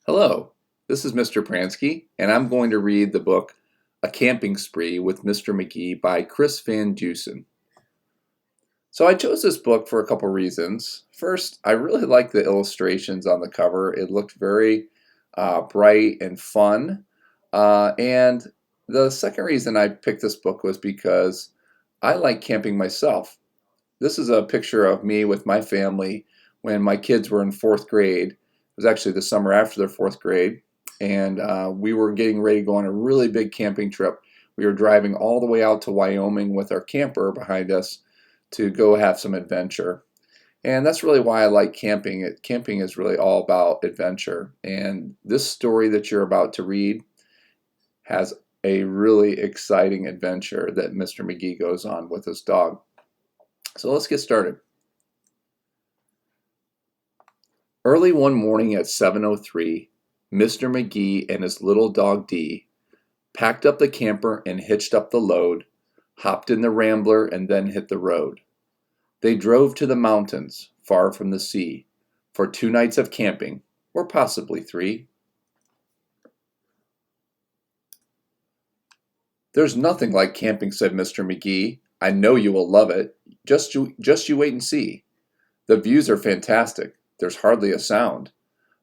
Hello, this is Mr. Pransky, and I'm going to read the book A Camping Spree with Mr. Magee by Chris Van Dusen. So I chose this book for a couple reasons. First, I really like the illustrations on the cover. It looked very bright and fun. And the second reason I picked this book was because I like camping myself. This is a picture of me with my family when my kids were in fourth grade. It was actually the summer after their fourth grade, and we were getting ready to go on a really big camping trip. We were driving all the way out to Wyoming with our camper behind us to go have some adventure. And that's really why I like camping. Camping is really all about adventure. And this story that you're about to read has a really exciting adventure that Mr. Magee goes on with his dog. So let's get started. Early one morning at 7:03, Mr. Magee and his little dog Dee packed up the camper and hitched up the load, hopped in the Rambler, and then hit the road. They drove to the mountains, far from the sea, for 2 nights of camping, or possibly 3. "There's nothing like camping," said Mr. Magee. "I know you will love it. Just you wait and see. The views are fantastic. There's hardly a sound.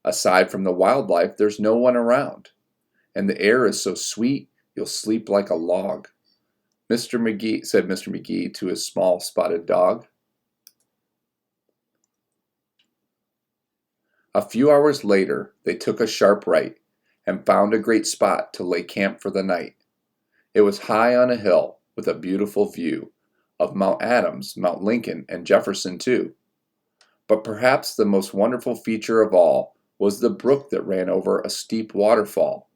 Aside from the wildlife, there's no one around. And the air is so sweet, you'll sleep like a log." Mr. Magee said Mr. Magee to his small spotted dog. A few hours later, they took a sharp right and found a great spot to lay camp for the night. It was high on a hill with a beautiful view of Mount Adams, Mount Lincoln, and Jefferson too. But perhaps the most wonderful feature of all was the brook that ran over a steep waterfall.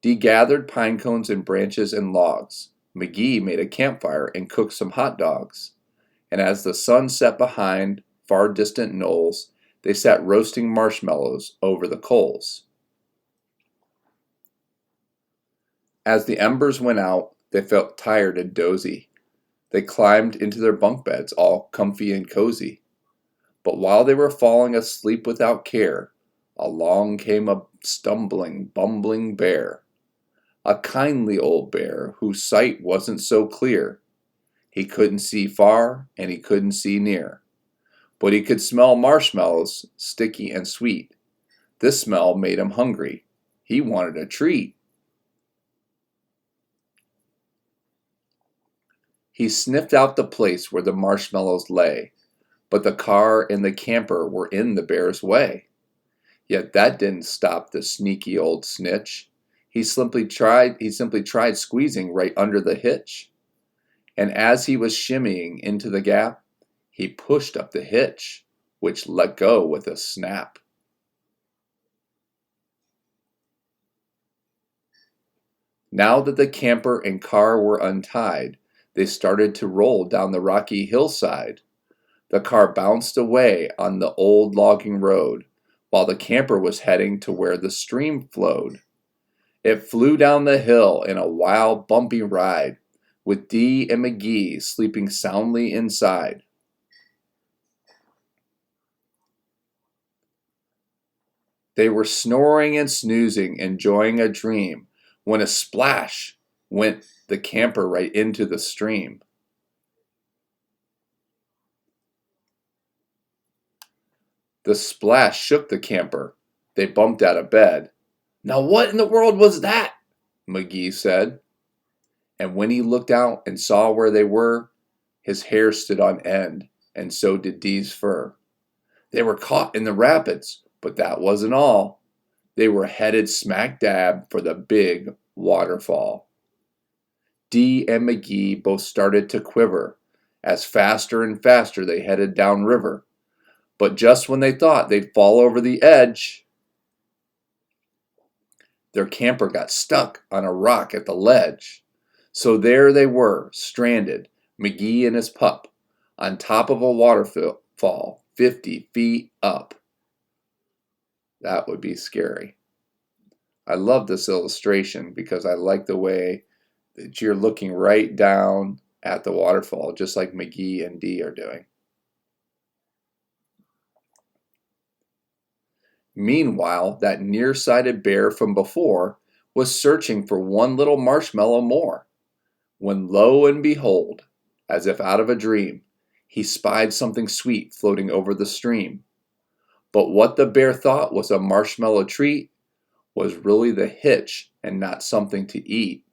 Dee gathered pine cones and branches and logs. Magee made a campfire and cooked some hot dogs. And as the sun set behind far distant knolls, they sat roasting marshmallows over the coals. As the embers went out, they felt tired and dozy. They climbed into their bunk beds, all comfy and cozy. But while they were falling asleep without care, along came a stumbling, bumbling bear. A kindly old bear whose sight wasn't so clear. He couldn't see far and he couldn't see near. But he could smell marshmallows, sticky and sweet. This smell made him hungry. He wanted a treat. He sniffed out the place where the marshmallows lay, but the car and the camper were in the bear's way. Yet that didn't stop the sneaky old snitch. He simply tried squeezing right under the hitch. And as he was shimmying into the gap, he pushed up the hitch, which let go with a snap. Now that the camper and car were untied, they started to roll down the rocky hillside. The car bounced away on the old logging road, while the camper was heading to where the stream flowed. It flew down the hill in a wild, bumpy ride, with Dee and Magee sleeping soundly inside. They were snoring and snoozing, enjoying a dream, when a splash went the camper right into the stream. The splash shook the camper. They bumped out of bed. "Now what in the world was that?" Magee said. And when he looked out and saw where they were, his hair stood on end, and so did Dee's fur. They were caught in the rapids, but that wasn't all. They were headed smack dab for the big waterfall. Dee and Magee both started to quiver as faster and faster they headed downriver. But just when they thought they'd fall over the edge, their camper got stuck on a rock at the ledge. So there they were, stranded, Magee and his pup, on top of a waterfall 50 feet up. That would be scary. I love this illustration because I like the way that you're looking right down at the waterfall, just like Magee and Dee are doing. Meanwhile, that nearsighted bear from before was searching for one little marshmallow more, when lo and behold, as if out of a dream, he spied something sweet floating over the stream. But what the bear thought was a marshmallow treat was really the hitch and not something to eat.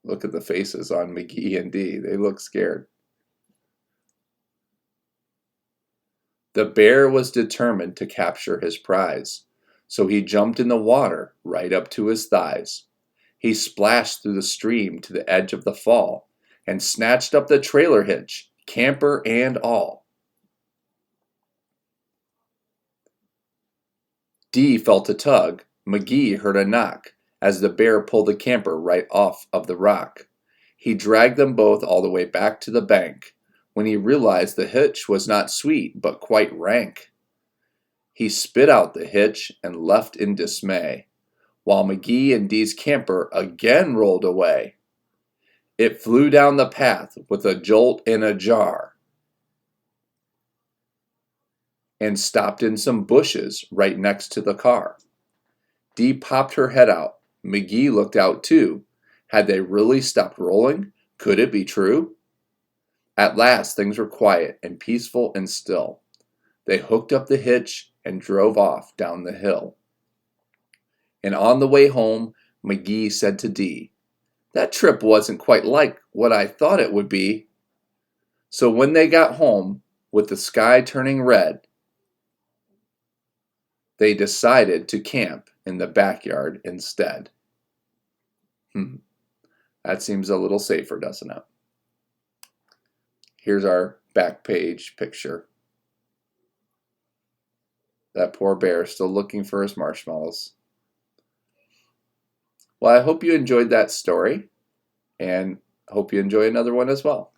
Look at the faces on Magee and Dee. They look scared. The bear was determined to capture his prize, so he jumped in the water right up to his thighs. He splashed through the stream to the edge of the fall and snatched up the trailer hitch, camper and all. Dee felt a tug. Magee heard a knock as the bear pulled the camper right off of the rock. He dragged them both all the way back to the bank when he realized the hitch was not sweet but quite rank. He spit out the hitch and left in dismay, while Magee and Dee's camper again rolled away. It flew down the path with a jolt and a jar and stopped in some bushes right next to the car. Dee popped her head out. Magee looked out too. Had they really stopped rolling? Could it be true? At last things were quiet and peaceful and still. They hooked up the hitch and drove off down the hill. And on the way home, Magee said to Dee, "That trip wasn't quite like what I thought it would be." So when they got home, with the sky turning red, they decided to camp in the backyard instead. That seems a little safer, doesn't it? Here's our back page picture. That poor bear still looking for his marshmallows. Well, I hope you enjoyed that story, and hope you enjoy another one as well.